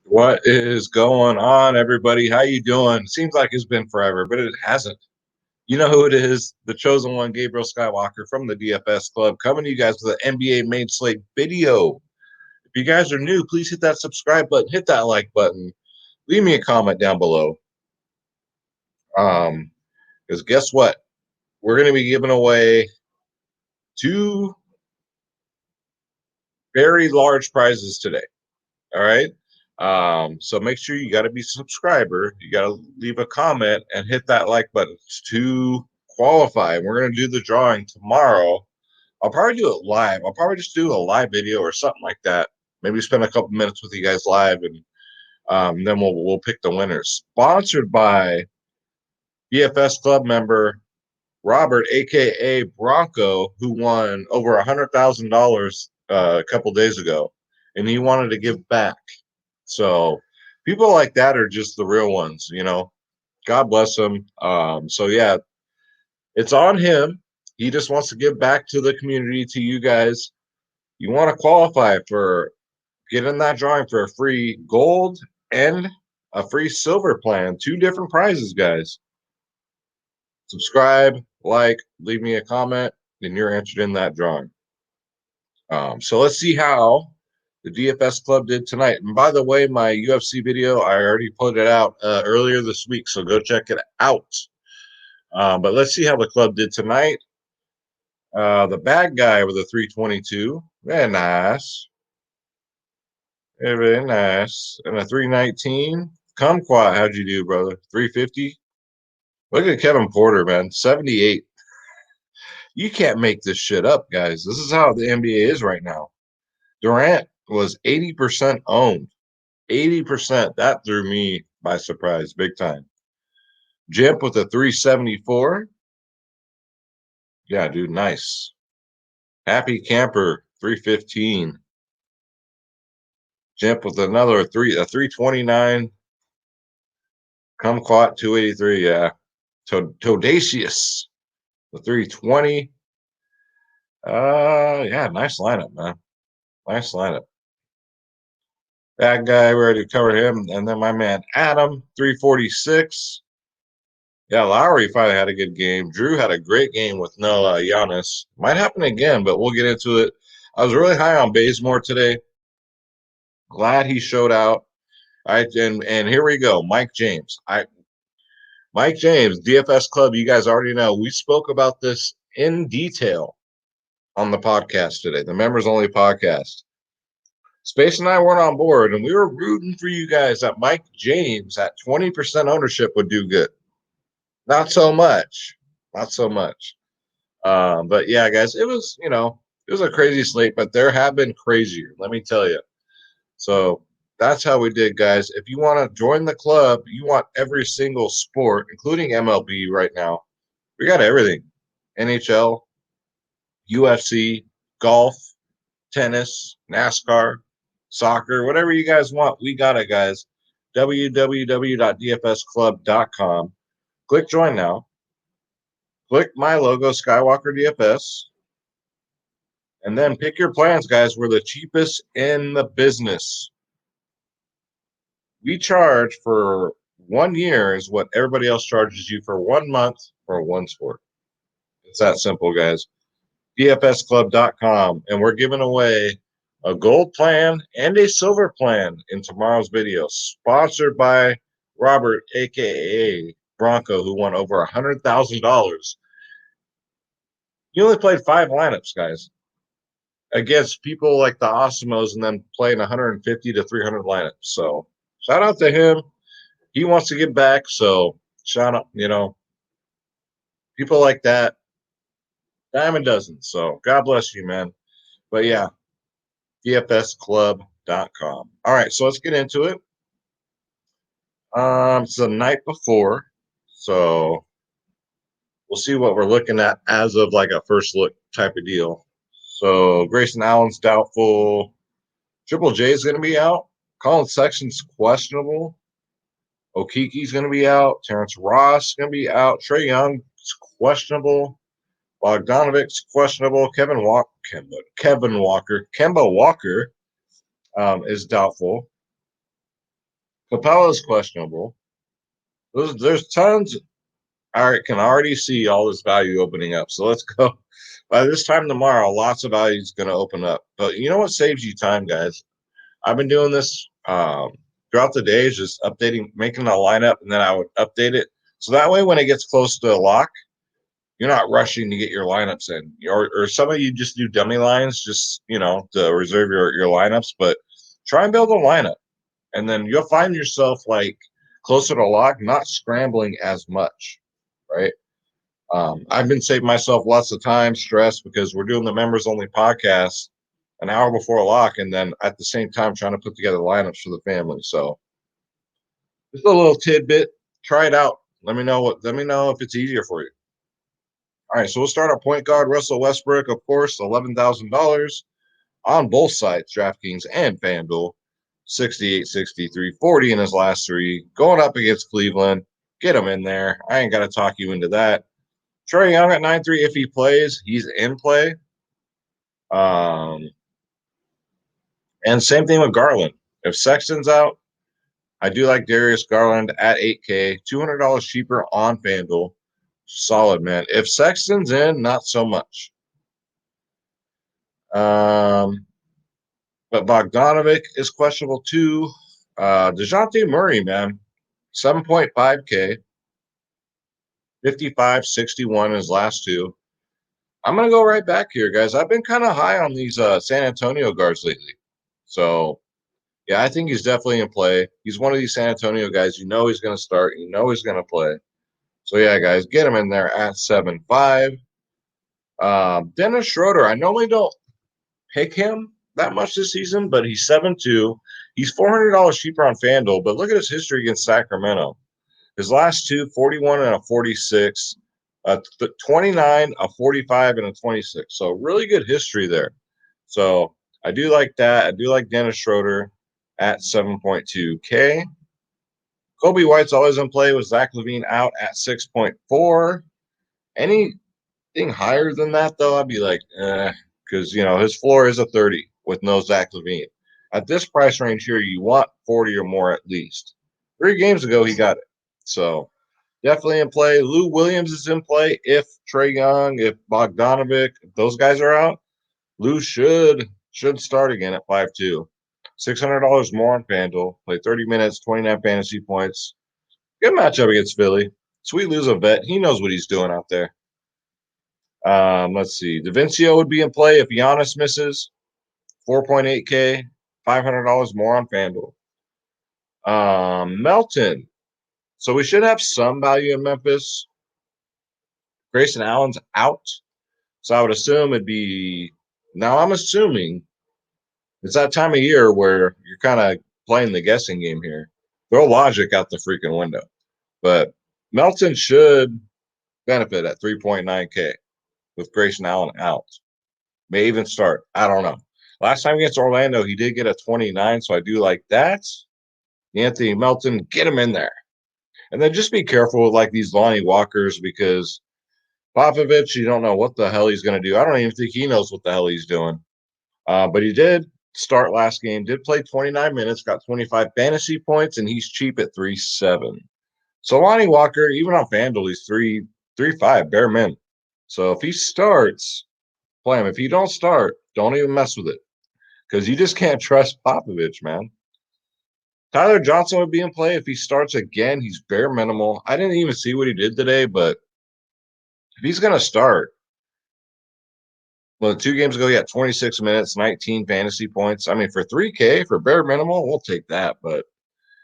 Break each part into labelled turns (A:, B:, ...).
A: What is going on, everybody? How you doing? Seems like it's been forever, but it hasn't. You know who it is, the chosen one, Gabriel Skywalker from the DFS Club, coming to you guys with an NBA main slate video. If you guys are new, please hit that subscribe button, hit that like button, leave me a comment down below. Because guess what? We're going to be giving away two very large prizes today. All right. So make sure you got to be a subscriber. You got to leave a comment and hit that like button to qualify. We're going to do the drawing tomorrow. I'll probably do it live. I'll probably just do a live video or something like that. Maybe spend a couple minutes with you guys live, and then we'll pick the winners. Sponsored by DFS Club member Robert, aka Bronco, who won over $100,000 a couple days ago, and he wanted to give back. So people like that are just the real ones, you know. God bless them. So yeah, it's on him. He just wants to give back to the community, to you guys. You want to qualify for getting that drawing for a free gold and a free silver plan. Two different prizes, guys. Subscribe, like, leave me a comment, and you're entered in that drawing. So let's see how the DFS Club did tonight. And by the way, my UFC video, I already put it out earlier this week, so go check it out. But let's see how the club did tonight. The bad guy with a 322, very nice. Very nice. And a 319. Kumquat, how'd you do, brother? 350. Look at Kevin Porter, man. 78. You can't make this shit up, guys. This is how the NBA is right now. Durant was 80% owned. 80%. That threw me by surprise, big time. Jimp with a 374. Yeah, dude, nice. Happy Camper, 315. Jimp with another a 329. Kumquat, 283. Yeah. Todacious, the 320. Yeah, nice lineup, man. Nice lineup. That guy, we already covered him. And then my man Adam, 346. Yeah, Lowry finally had a good game. Drew had a great game with no Giannis. Might happen again, but we'll get into it. I was really high on Bazemore today. Glad he showed out. And here we go. Mike James. Mike James, DFS Club, you guys already know. We spoke about this in detail on the podcast today, the members only podcast. Space and I weren't on board, and we were rooting for you guys that Mike James at 20% ownership would do good. Not so much. Not so much. But yeah, guys, it was a crazy slate, but there have been crazier, let me tell you. So that's how we did, guys. If you want to join the club, you want every single sport, including MLB right now. We got everything. NHL, UFC, golf, tennis, NASCAR, soccer, whatever you guys want, we got it, guys. www.dfsclub.com. Click join now. Click my logo, Skywalker DFS. And then pick your plans, guys. We're the cheapest in the business. We charge for 1 year is what everybody else charges you for 1 month for one sport. It's that simple, guys. DFSclub.com. And we're giving away a gold plan and a silver plan in tomorrow's video, sponsored by Robert, a.k.a. Bronco, who won over $100,000. He only played 5 lineups, guys, against people like the Osmos and then playing 150 to 300 lineups. So shout out to him. He wants to give back. So shout out, people like that, dime a dozen. So God bless you, man. But yeah, DFSclub.com. All right, so let's get into it. It's the night before, so we'll see what we're looking at as of like a first look type of deal. So Grayson Allen's doubtful. Triple J is going to be out. Colin Sexton's questionable. Okiki's going to be out. Terrence Ross is going to be out. Trae Young's questionable. Bogdanovic's questionable. Kemba Walker is doubtful. Capella is questionable. There's tons. I can already see all this value opening up. So let's go. By this time tomorrow, lots of value is going to open up. But you know what saves you time, guys? I've been doing this throughout the days, just updating, making a lineup, and then I would update it. So that way, when it gets close to a lock, you're not rushing to get your lineups in. Or some of you just do dummy lines, just to reserve your lineups. But try and build a lineup, and then you'll find yourself like closer to lock, not scrambling as much, right? I've been saving myself lots of time, stress, because we're doing the members only podcast an hour before lock, and then at the same time trying to put together lineups for the family. So just a little tidbit. Try it out. Let me know if it's easier for you. All right, so we'll start our point guard, Russell Westbrook, of course, $11,000 on both sides, DraftKings and FanDuel. 68, 63, 40 in his last three. Going up against Cleveland. Get him in there. I ain't got to talk you into that. Trae Young at 9-3, if he plays, he's in play. And same thing with Garland. If Sexton's out, I do like Darius Garland at 8K, $200 cheaper on FanDuel. Solid, man. If Sexton's in, not so much. But Bogdanovic is questionable too. DeJounte Murray, man, 7.5K, 55, 61 in his last two. I'm going to go right back here, guys. I've been kind of high on these San Antonio guards lately. So, yeah, I think he's definitely in play. He's one of these San Antonio guys. You know he's going to start. You know he's going to play. So, yeah, guys, get him in there at 7.5. Dennis Schroeder, I normally don't pick him that much this season, but he's 7.2. He's $400 cheaper on FanDuel, but look at his history against Sacramento. His last two, 41 and a 46, 29, a 45, and a 26. So really good history there. So I do like that. I do like Dennis Schroeder at 7.2K. Kobe White's always in play with Zach LaVine out at 6.4. Anything higher than that, though, I'd be like, because, his floor is a 30 with no Zach LaVine. At this price range here, you want 40 or more at least. 3 games ago, he got it. So definitely in play. Lou Williams is in play if Trae Young, if Bogdanovic, if those guys are out. Lou should start again at 5.2. $600 more on FanDuel. Play 30 minutes, 29 fantasy points. Good matchup against Philly. Sweet Lou's a vet. He knows what he's doing out there. Let's see. DaVincio would be in play if Giannis misses. 4.8K, $500 more on FanDuel. Melton. So we should have some value in Memphis. Grayson Allen's out. So I would assume it'd be. Now I'm assuming it's that time of year where you're kind of playing the guessing game here. Throw logic out the freaking window. But Melton should benefit at 3.9K with Grayson Allen out. May even start. I don't know. Last time against Orlando, he did get a 29, so I do like that. Anthony Melton, get him in there. And then just be careful with like these Lonnie Walkers because Popovich, you don't know what the hell he's going to do. I don't even think he knows what the hell he's doing. But he did start last game, did play 29 minutes, got 25 fantasy points, and he's cheap at 3.7. So Lonnie Walker, even on FanDuel, he's 3.5, bare min. So if he starts, play him. If he don't start, don't even mess with it because you just can't trust Popovich, man. Tyler Johnson would be in play if he starts again. He's bare minimal. I didn't even see what he did today, but if he's going to start, well, 2 games ago, he had 26 minutes, 19 fantasy points. I mean, for 3K, for bare minimal, we'll take that. But,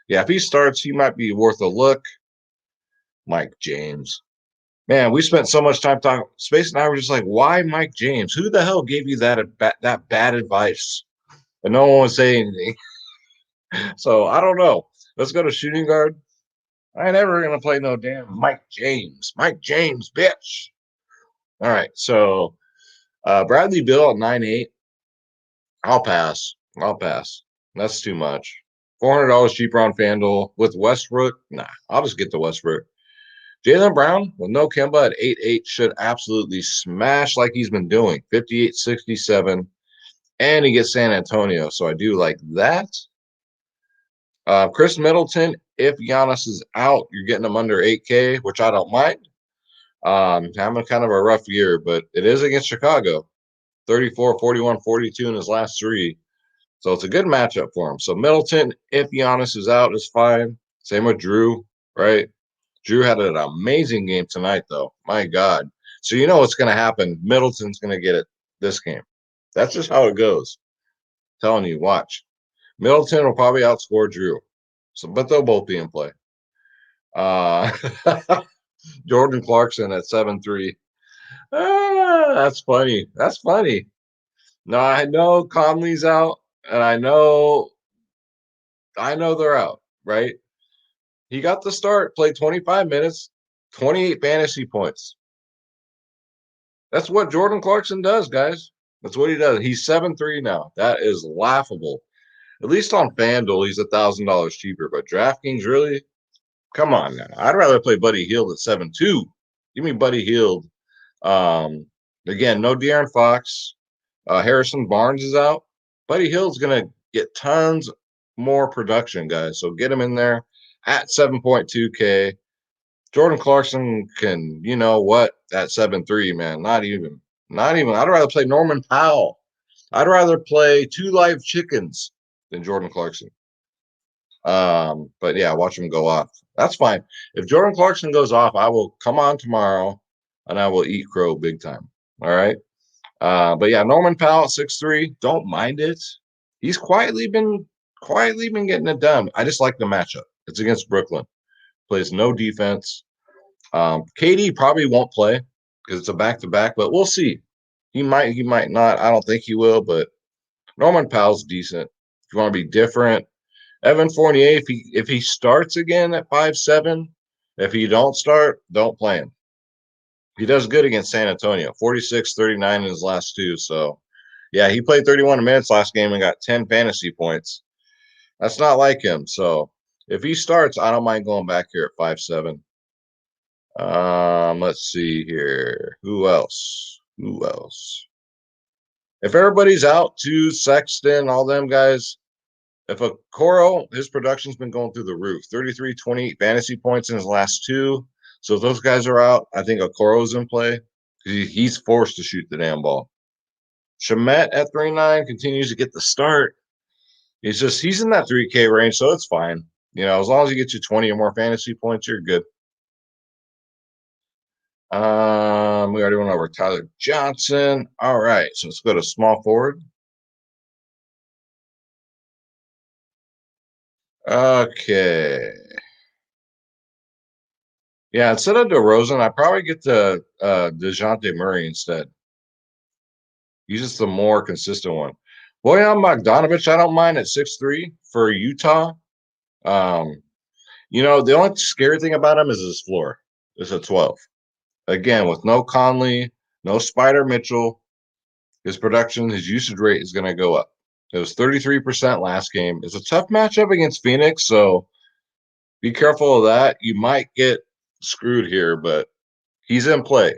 A: yeah, if he starts, he might be worth a look. Mike James. Man, we spent so much time talking. Space and I were just like, why Mike James? Who the hell gave you that bad advice? And no one was saying anything. So, I don't know. Let's go to shooting guard. I ain't ever going to play no damn Mike James. Mike James, bitch. All right, so Bradley Beal at 9.8. I'll pass. That's too much. $400 cheaper on FanDuel with Westbrook. Nah, I'll just get the Westbrook. Jaylen Brown with no Kemba at 8.8 should absolutely smash like he's been doing. 58, 67. And he gets San Antonio. So I do like that. Chris Middleton, if Giannis is out, you're getting him under 8K, which I don't mind. Having kind of a rough year, but it is against Chicago. 34, 41, 42 in his last three. So it's a good matchup for him. So Middleton, if Giannis is out, is fine. Same with Drew, right? Drew had an amazing game tonight, though. My God. So you know what's going to happen. Middleton's going to get it this game. That's just how it goes. I'm telling you, watch. Middleton will probably outscore Drew. So, but they'll both be in play. Uh, Jordan Clarkson at 7-3. That's funny. That's funny. No, I know Conley's out, and I know they're out, right? He got the start, played 25 minutes, 28 fantasy points. That's what Jordan Clarkson does, guys. That's what he does. He's 7-3 now. That is laughable. At least on FanDuel, he's $1,000 cheaper. But DraftKings, really? Come on now. I'd rather play Buddy Hield at 7-2. Give me Buddy Hield. Again, no De'Aaron Fox. Harrison Barnes is out. Buddy Hield's going to get tons more production, guys. So get him in there at 7.2K. Jordan Clarkson can, you know what, at 7-3, man. Not even. Not even. I'd rather play Norman Powell. I'd rather play two live chickens than Jordan Clarkson. But yeah, watch him go off. That's fine. If Jordan Clarkson goes off, I will come on tomorrow and I will eat crow big time. All right. But yeah, Norman Powell at 6'3". Don't mind it. He's quietly been getting it done. I just like the matchup. It's against Brooklyn. Plays no defense. KD probably won't play because it's a back-to-back, but we'll see. He might not. I don't think he will, but Norman Powell's decent. If you want to be different, Evan Fournier, if he starts again at 5'7", if he don't start, don't play him. He does good against San Antonio, 46, 39 in his last two. So, yeah, he played 31 minutes last game and got 10 fantasy points. That's not like him. So, if he starts, I don't mind going back here at 5'7". Let's see here. Who else? Who else? If everybody's out, too, Sexton, all them guys, if a Coro, his production's been going through the roof. 33, 28 fantasy points in his last two. So if those guys are out, I think Okoro's in play. He's forced to shoot the damn ball. Shamet at 3.9 continues to get the start. He's in that 3K range, so it's fine. You know, as long as he gets you 20 or more fantasy points, you're good. We already went over Tyler Johnson. All right, so let's go to small forward. Okay. Yeah, instead of DeRozan, I probably get the DeJounte Murray instead. He's just the more consistent one. Boyan Bogdanovic, I don't mind at 6'3" for Utah. Um, the only scary thing about him is his floor. It's a 12. Again, with no Conley, no Spider Mitchell, his production, his usage rate is going to go up. It was 33% last game. It's a tough matchup against Phoenix, so be careful of that. You might get screwed here, but he's in play.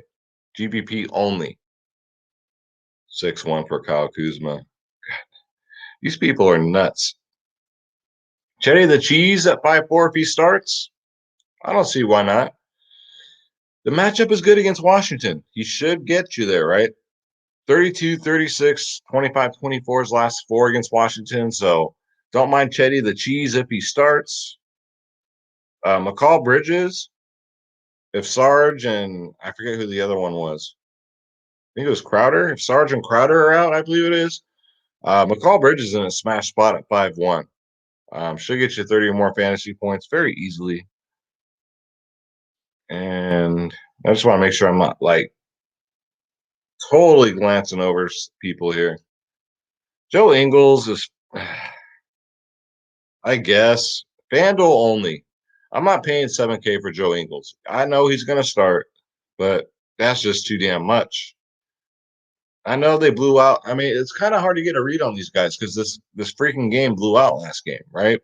A: GPP only. 6-1 for Kyle Kuzma. These people are nuts. Chetty the Cheese at 5-4 if he starts. I don't see why not. The matchup is good against Washington. He should get you there, right? 32, 36, 25, 24 his last four against Washington. So don't mind Chetty the Cheese if he starts. McCall Bridges, if Sarge and I forget who the other one was. I think it was Crowder. If Sarge and Crowder are out, I believe it is. McCall Bridges in a smash spot at 5-1. Should get you 30 or more fantasy points very easily. And I just want to make sure I'm not like totally glancing over people here. Joe Ingles is, I guess, FanDuel only. I'm not paying 7K for Joe Ingles. I know he's going to start, but that's just too damn much. I know they blew out. I mean, it's kind of hard to get a read on these guys because this freaking game blew out last game, right?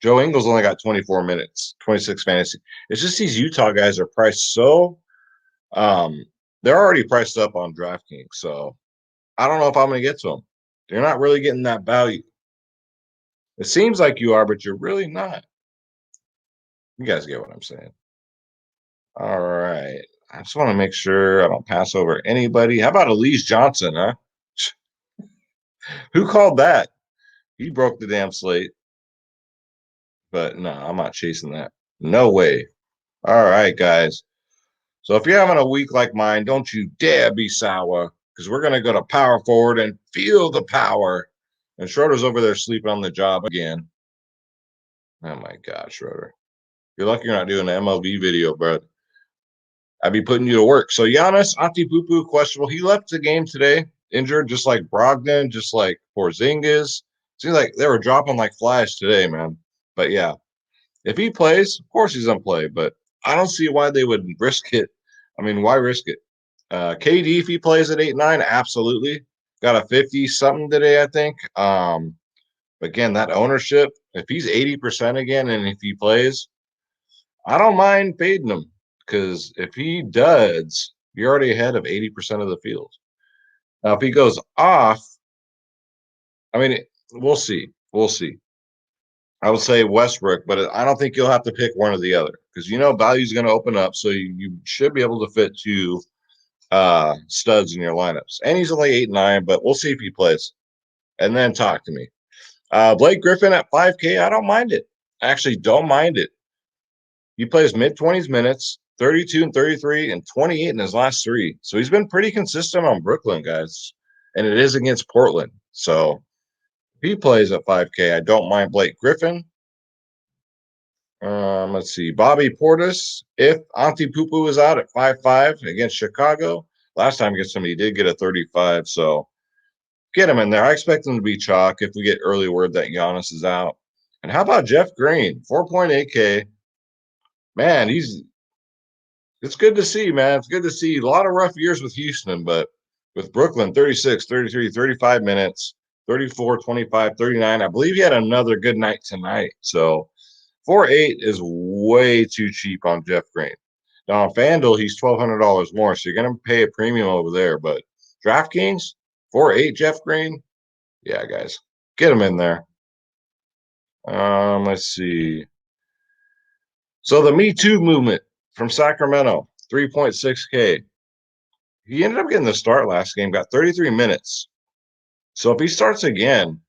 A: Joe Ingles only got 24 minutes, 26 fantasy. It's just these Utah guys are priced so they're already priced up on DraftKings, so I don't know if I'm going to get to them. They're not really getting that value. It seems like you are, but you're really not. You guys get what I'm saying. All right. I just want to make sure I don't pass over anybody. How about Elise Johnson, huh? Who called that? He broke the damn slate. But no, I'm not chasing that. No way. All right, guys. So if you're having a week like mine, don't you dare be sour because we're going to go to power forward and feel the power. And Schroeder's over there sleeping on the job again. Oh, my God, Schroeder. You're lucky you're not doing an MLB video, bro. I'd be putting you to work. So Giannis Antetokounmpo questionable. He left the game today, injured, just like Brogdon, just like Porzingis. Seems like they were dropping like flies today, man. But yeah, if he plays, of course he's gonna play. But I don't see why they would risk it. I mean, why risk it? KD, if he plays at 8-9, absolutely. Got a 50 something today, I think. Again, that ownership, if he's 80% again and if he plays, I don't mind fading him because if he does, you're already ahead of 80% of the field. Now, if he goes off, I mean, we'll see. We'll see. I would say Westbrook, but I don't think you'll have to pick one or the other because value is going to open up, so you should be able to fit two studs in your lineups. And he's only 8-9, but we'll see if he plays. And then talk to me. Blake Griffin at 5K, I don't mind it. I actually don't mind it. He plays mid-20s minutes, 32 and 33 and 28 in his last three. So he's been pretty consistent on Brooklyn, guys. And it is against Portland. So if he plays at 5K, I don't mind Blake Griffin. Let's see. Bobby Portis, if Antetokounmpo is out at 5-5 against Chicago, last time against him, he did get a 35. So get him in there. I expect him to be chalk if we get early word that Giannis is out. And how about Jeff Green? 4.8K. Man, it's good to see, man. It's good to see. A lot of rough years with Houston, but with Brooklyn, 36, 33, 35 minutes, 34, 25, 39. I believe he had another good night tonight. So 4.8 is way too cheap on Jeff Green. Now on FanDuel, he's $1,200 more, so you're gonna pay a premium over there. But Draftkings, 4.8 Jeff Green. Yeah, guys, get him in there. Let's see. So the Me Too movement from Sacramento, 3.6K. He ended up getting the start last game, got 33 minutes. So if he starts again,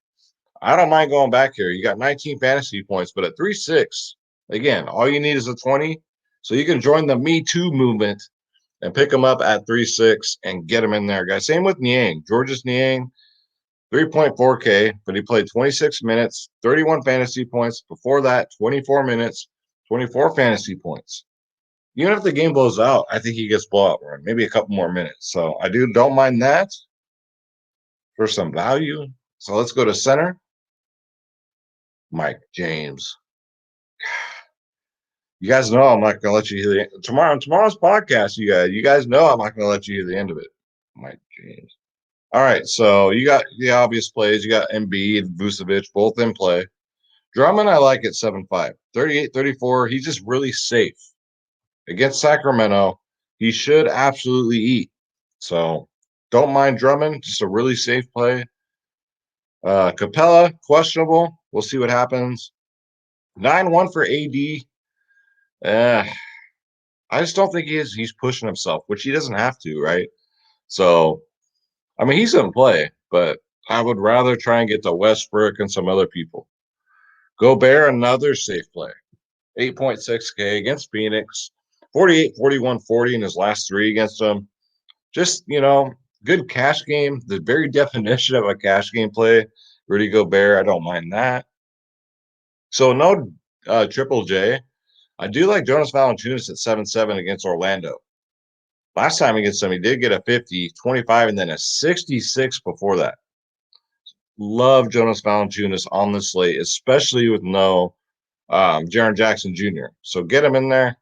A: I don't mind going back here. You got 19 fantasy points, but at 3.6, again, all you need is a 20. So you can join the Me Too movement and pick him up at 3.6 and get him in there, guys. Same with Niang. Georges Niang, 3.4K, but he played 26 minutes, 31 fantasy points. Before that, 24 minutes, 24 fantasy points. Even if the game blows out, I think he gets blowout run, maybe a couple more minutes. So I don't mind that for some value. So let's go to center. Mike James. You guys know I'm not gonna let you hear the tomorrow's podcast. You guys know I'm not gonna let you hear the end of it. Mike James. All right, so you got the obvious plays. You got Embiid and Vucevic both in play. Drummond, I like at 7.5. 38, 34. He's just really safe. Against Sacramento, he should absolutely eat. So don't mind Drummond, just a really safe play. Capella, questionable. We'll see what happens. 9-1 for AD. I just don't think he's pushing himself, which he doesn't have to, right? So, I mean, he's going to play, but I would rather try and get to Westbrook and some other people. Gobert, another safe play. 8.6K against Phoenix. 48, 41, 40 in his last three against them. Just, good cash game. The very definition of a cash game play. Rudy Gobert, I don't mind that. So no Triple J. I do like Jonas Valanciunas at 7-7 against Orlando. Last time against them, he did get a 50, 25, and then a 66 before that. Love Jonas Valanciunas on the slate, especially with no Jaren Jackson Jr. So get him in there.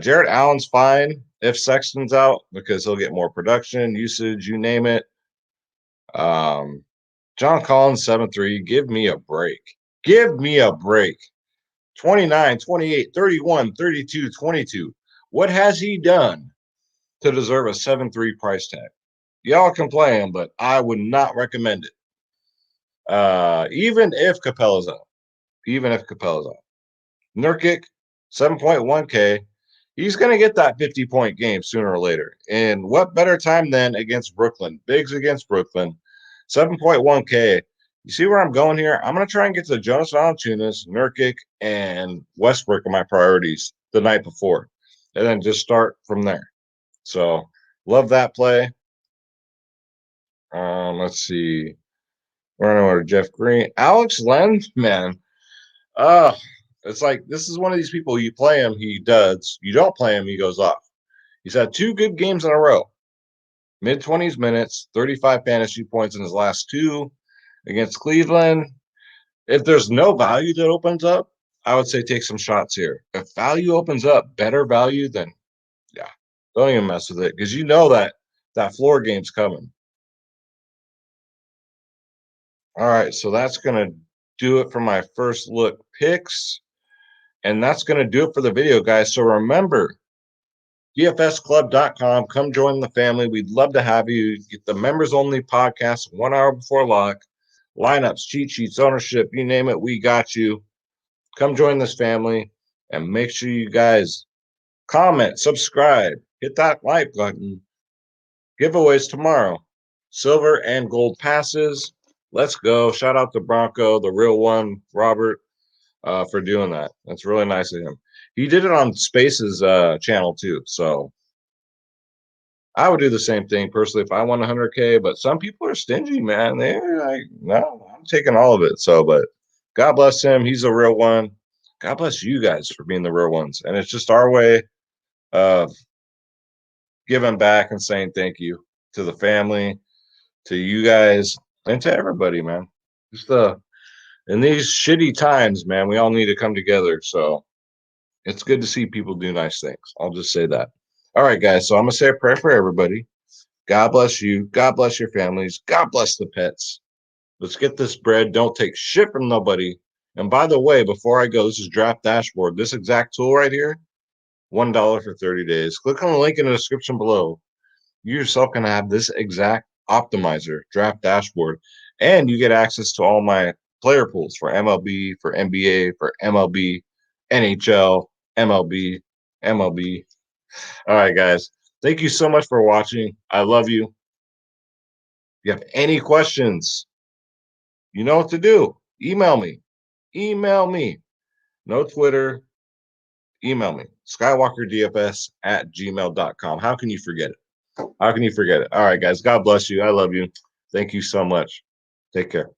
A: Jarrett Allen's fine if Sexton's out because he'll get more production, usage, you name it. John Collins, 7-3. Give me a break. Give me a break. 29, 28, 31, 32, 22. What has he done to deserve a 7-3 price tag? Y'all can play him, but I would not recommend it. Even if Capella's out. Even if Capella's out. Nurkic, 7.1K. He's going to get that 50-point game sooner or later. And what better time than against Brooklyn? Bigs against Brooklyn. 7.1K. You see where I'm going here? I'm going to try and get to Jonas Valanciunas, Nurkic, and Westbrook are my priorities the night before. And then just start from there. So, love that play. Let's see. We're on to Jeff Green. Alex Len, man. It's like this is one of these people, you play him, he does. You don't play him, he goes off. He's had 2 good games in a row. Mid-20s minutes, 35 fantasy points in his last 2 against Cleveland. If there's no value that opens up, I would say take some shots here. If value opens up, better value, then yeah, don't even mess with it because you know that floor game's coming. All right, so that's going to do it for my first look picks. And that's going to do it for the video, guys. So remember, DFSclub.com. Come join the family. We'd love to have you. Get the members-only podcast 1 hour before lock. Lineups, cheat sheets, ownership, you name it, we got you. Come join this family. And make sure you guys comment, subscribe, hit that like button. Giveaways tomorrow. Silver and gold passes. Let's go. Shout out to Bronco, the real one, Robert, for doing that. That's really nice of him. He did it on Space's channel too. So I would do the same thing personally if I won 100K. But some people are stingy, man. They're like, no, I'm taking all of it. So, but God bless him. He's a real one. God bless you guys for being the real ones. And it's just our way of giving back and saying thank you to the family, to you guys, and to everybody, man. Just in these shitty times, man, we all need to come together. So it's good to see people do nice things. I'll just say that. All right, guys. So I'm going to say a prayer for everybody. God bless you. God bless your families. God bless the pets. Let's get this bread. Don't take shit from nobody. And by the way, before I go, this is Draft Dashboard. This exact tool right here, $1 for 30 days. Click on the link in the description below. You yourself can have this exact optimizer, Draft Dashboard, and you get access to all my player pools for MLB, for NBA, for MLB, NHL, MLB, MLB. All right, guys. Thank you so much for watching. I love you. If you have any questions, you know what to do. Email me. Email me. No Twitter. Email me. SkywalkerDFS@gmail.com. How can you forget it? How can you forget it? All right, guys. God bless you. I love you. Thank you so much. Take care.